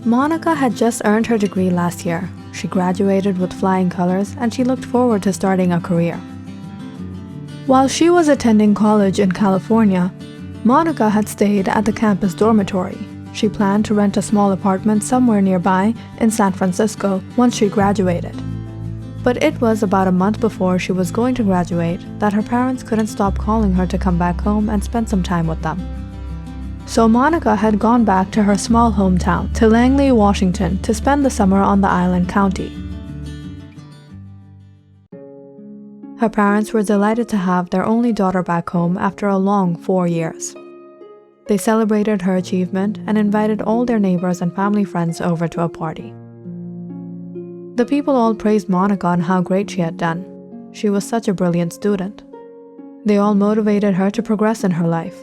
Monica had just earned her degree last year. She graduated with flying colors and she looked forward to starting a career. While she was attending college in California, Monica had stayed at the campus dormitory. She planned to rent a small apartment somewhere nearby in San Francisco once she graduated. But it was about a month before she was going to graduate that her parents couldn't stop calling her to come back home and spend some time with them. So Monica had gone back to her small hometown, to Langley, Washington, to spend the summer on the island county. Her parents were delighted to have their only daughter back home after a long 4 years. They celebrated her achievement and invited all their neighbors and family friends over to a party. The people all praised Monica on how great she had done. She was such a brilliant student. They all motivated her to progress in her life.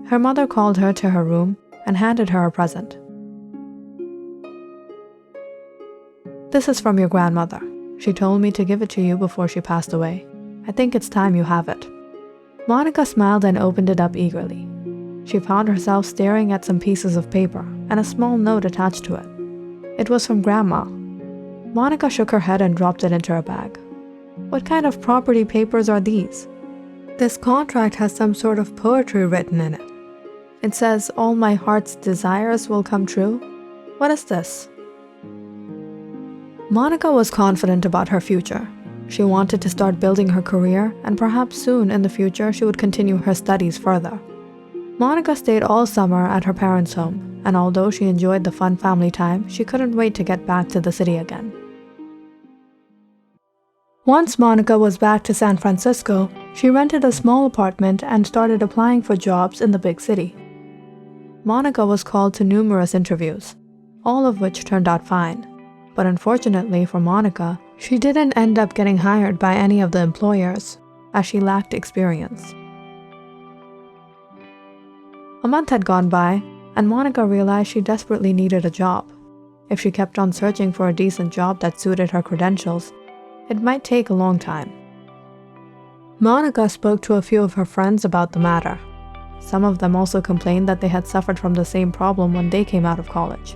Her mother called her to her room and handed her a present. "This is from your grandmother. She told me to give it to you before she passed away. I think it's time you have it." Monica smiled and opened it up eagerly. She found herself staring at some pieces of paper and a small note attached to it. It was from Grandma. Monica shook her head and dropped it into her bag. What kind of property papers are these? This contract has some sort of poetry written in it. It says, "All my heart's desires will come true." What is this? Monica was confident about her future. She wanted to start building her career, and perhaps soon in the future she would continue her studies further. Monica stayed all summer at her parents' home, and although she enjoyed the fun family time, she couldn't wait to get back to the city again. Once Monica was back to San Francisco, she rented a small apartment and started applying for jobs in the big city. Monica was called to numerous interviews, all of which turned out fine. But unfortunately for Monica, she didn't end up getting hired by any of the employers, as she lacked experience. A month had gone by, and Monica realized she desperately needed a job. If she kept on searching for a decent job that suited her credentials, it might take a long time. Monica spoke to a few of her friends about the matter. Some of them also complained that they had suffered from the same problem when they came out of college.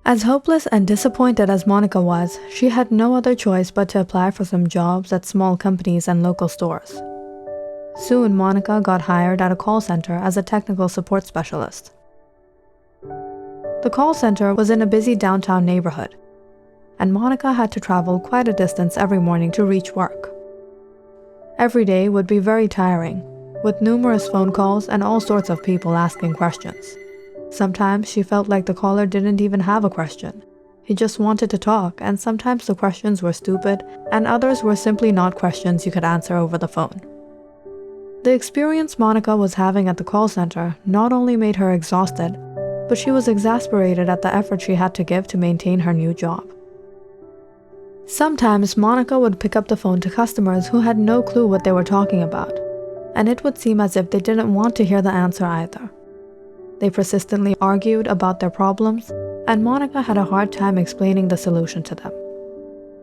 As hopeless and disappointed as Monica was, she had no other choice but to apply for some jobs at small companies and local stores. Soon, Monica got hired at a call center as a technical support specialist. The call center was in a busy downtown neighborhood, and Monica had to travel quite a distance every morning to reach work. Every day would be very tiring, with numerous phone calls and all sorts of people asking questions. Sometimes she felt like the caller didn't even have a question. He just wanted to talk, and sometimes the questions were stupid, and others were simply not questions you could answer over the phone. The experience Monica was having at the call center not only made her exhausted, but she was exasperated at the effort she had to give to maintain her new job. Sometimes Monica would pick up the phone to customers who had no clue what they were talking about, and it would seem as if they didn't want to hear the answer either. They persistently argued about their problems, and Monica had a hard time explaining the solution to them.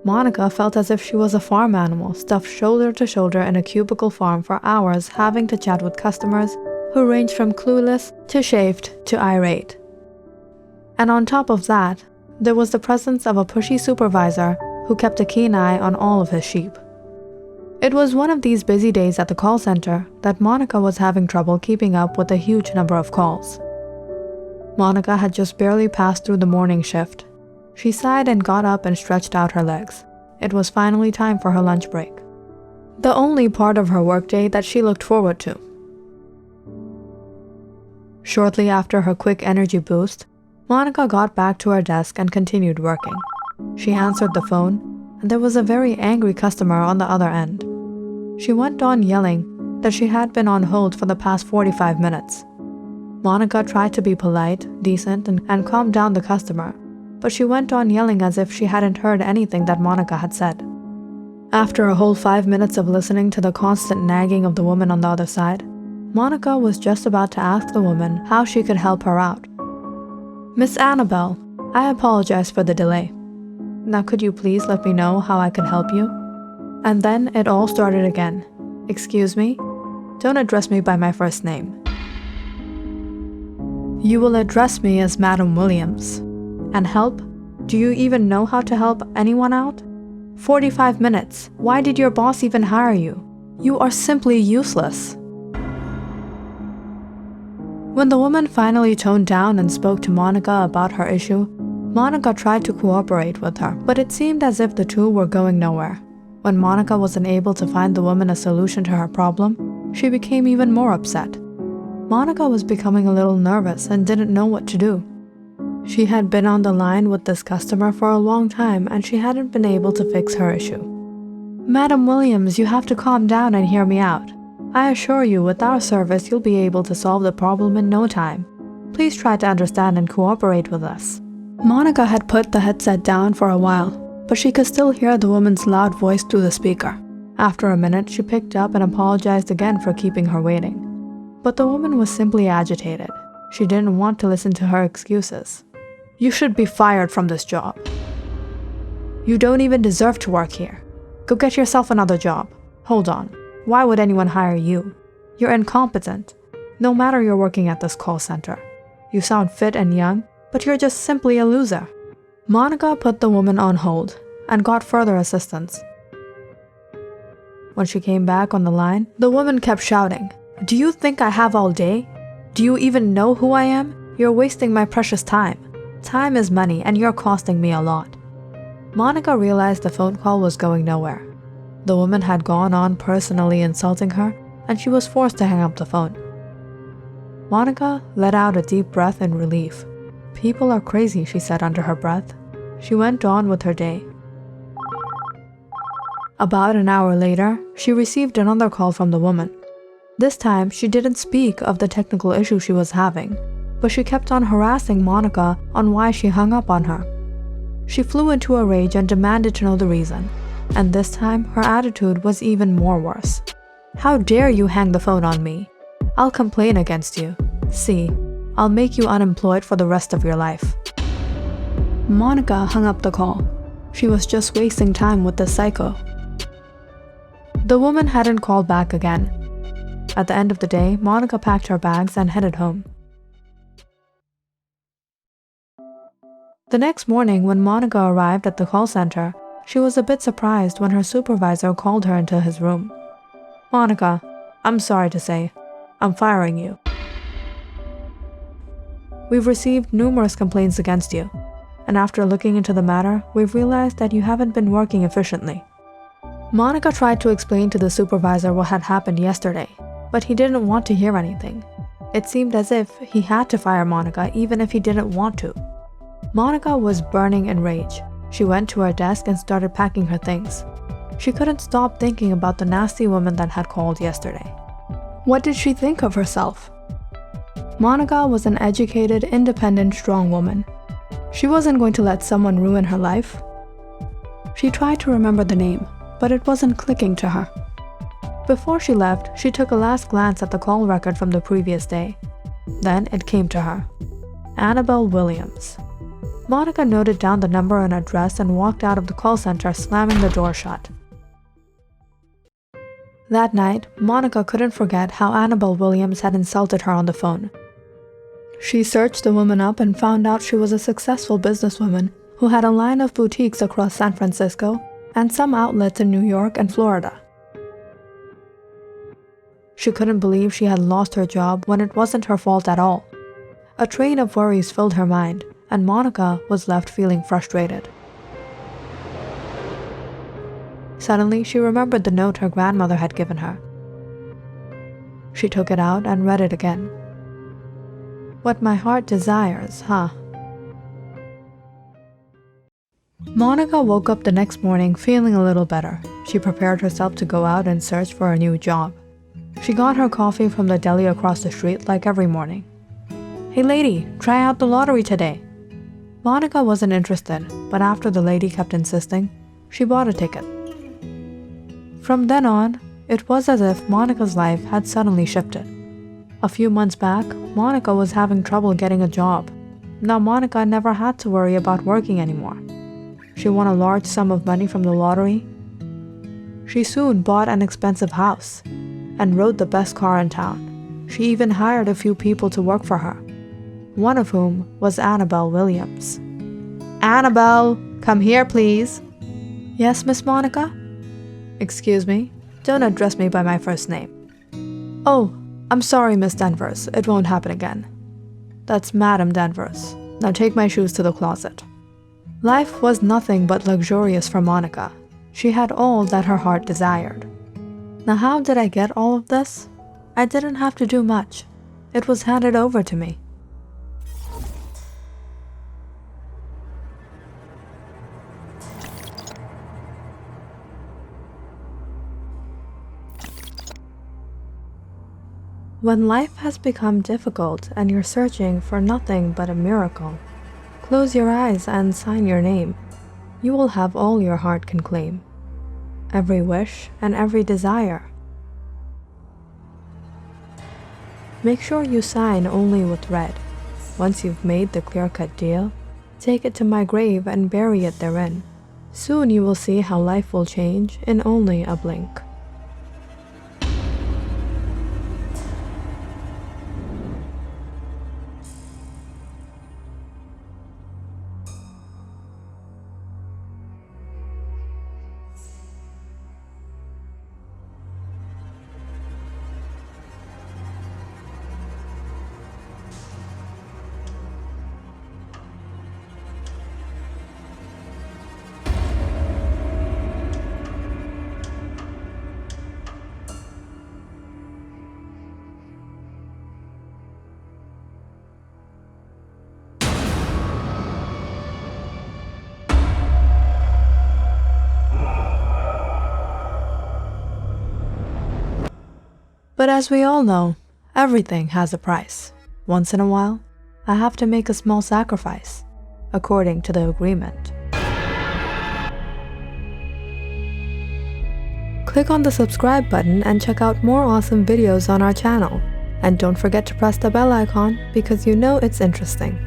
Monica felt as if she was a farm animal stuffed shoulder to shoulder in a cubicle farm for hours, having to chat with customers who ranged from clueless to shaved to irate. And on top of that, there was the presence of a pushy supervisor who kept a keen eye on all of his sheep. It was one of these busy days at the call center that Monica was having trouble keeping up with a huge number of calls. Monica had just barely passed through the morning shift. She sighed and got up and stretched out her legs. It was finally time for her lunch break, the only part of her workday that she looked forward to. Shortly after her quick energy boost, Monica got back to her desk and continued working. She answered the phone, and there was a very angry customer on the other end. She went on yelling that she had been on hold for the past 45 minutes. Monica tried to be polite, decent, and calm down the customer, but she went on yelling as if she hadn't heard anything that Monica had said. After a whole 5 minutes of listening to the constant nagging of the woman on the other side, Monica was just about to ask the woman how she could help her out. "Miss Annabelle, I apologize for the delay. Now could you please let me know how I can help you?" And then it all started again. "Excuse me? Don't address me by my first name." You will address me as Madam Williams. And help? Do you even know how to help anyone out? 45 minutes. Why did your boss even hire you? You are simply useless. When the woman finally toned down and spoke to Monica about her issue, Monica tried to cooperate with her, but it seemed as if the two were going nowhere. When Monica wasn't able to find the woman a solution to her problem, she became even more upset. Monica was becoming a little nervous and didn't know what to do. She had been on the line with this customer for a long time and she hadn't been able to fix her issue. Madam Williams, you have to calm down and hear me out. I assure you, with our service, you'll be able to solve the problem in no time. Please try to understand and cooperate with us. Monica had put the headset down for a while, but she could still hear the woman's loud voice through the speaker. After a minute, she picked up and apologized again for keeping her waiting. But the woman was simply agitated. She didn't want to listen to her excuses. You should be fired from this job. You don't even deserve to work here. Go get yourself another job. Hold on. Why would anyone hire you? You're incompetent. No matter you're working at this call center. You sound fit and young, but you're just simply a loser. Monica put the woman on hold and got further assistance. When she came back on the line, the woman kept shouting, "Do you think I have all day? Do you even know who I am? You're wasting my precious time. Time is money and you're costing me a lot." Monica realized the phone call was going nowhere. The woman had gone on personally insulting her, and she was forced to hang up the phone. Monica let out a deep breath in relief. "People are crazy," she said under her breath. She went on with her day. About an hour later, she received another call from the woman. This time, she didn't speak of the technical issue she was having, but she kept on harassing Monica on why she hung up on her. She flew into a rage and demanded to know the reason. And this time, her attitude was even more worse. "How dare you hang the phone on me? I'll complain against you. See, I'll make you unemployed for the rest of your life." Monica hung up the call. She was just wasting time with this psycho. The woman hadn't called back again. At the end of the day, Monica packed her bags and headed home. The next morning, when Monica arrived at the call center, she was a bit surprised when her supervisor called her into his room. "Monica, I'm sorry to say, I'm firing you. We've received numerous complaints against you, and after looking into the matter, we've realized that you haven't been working efficiently." Monica tried to explain to the supervisor what had happened yesterday, but he didn't want to hear anything. It seemed as if he had to fire Monica even if he didn't want to. Monica was burning in rage. She went to her desk and started packing her things. She couldn't stop thinking about the nasty woman that had called yesterday. What did she think of herself? Monica was an educated, independent, strong woman. She wasn't going to let someone ruin her life. She tried to remember the name, but it wasn't clicking to her. Before she left, she took a last glance at the call record from the previous day. Then it came to her. Annabelle Williams. Monica noted down the number and address and walked out of the call center, slamming the door shut. That night, Monica couldn't forget how Annabelle Williams had insulted her on the phone. She searched the woman up and found out she was a successful businesswoman who had a line of boutiques across San Francisco and some outlets in New York and Florida. She couldn't believe she had lost her job when it wasn't her fault at all. A train of worries filled her mind, and Monica was left feeling frustrated. Suddenly, she remembered the note her grandmother had given her. She took it out and read it again. "What my heart desires, huh?" Monica woke up the next morning feeling a little better. She prepared herself to go out and search for a new job. She got her coffee from the deli across the street like every morning. "Hey lady, try out the lottery today." Monica wasn't interested, but after the lady kept insisting, she bought a ticket. From then on, it was as if Monica's life had suddenly shifted. A few months back, Monica was having trouble getting a job. Now Monica never had to worry about working anymore. She won a large sum of money from the lottery. She soon bought an expensive house and rode the best car in town. She even hired a few people to work for her. one of whom was Annabelle Williams. "Annabelle, come here, please." "Yes, Miss Monica?" "Excuse me, don't address me by my first name." "Oh, I'm sorry, Miss Danvers, it won't happen again." "That's Madam Danvers. Now take my shoes to the closet." Life was nothing but luxurious for Monica. She had all that her heart desired. Now how did I get all of this? I didn't have to do much. It was handed over to me. When life has become difficult and you're searching for nothing but a miracle, close your eyes and sign your name. You will have all your heart can claim, every wish and every desire. Make sure you sign only with red. Once you've made the clear-cut deal, take it to my grave and bury it therein. Soon you will see how life will change in only a blink. But as we all know, everything has a price. Once in a while, I have to make a small sacrifice, according to the agreement. Click on the subscribe button and check out more awesome videos on our channel. And don't forget to press the bell icon because you know it's interesting.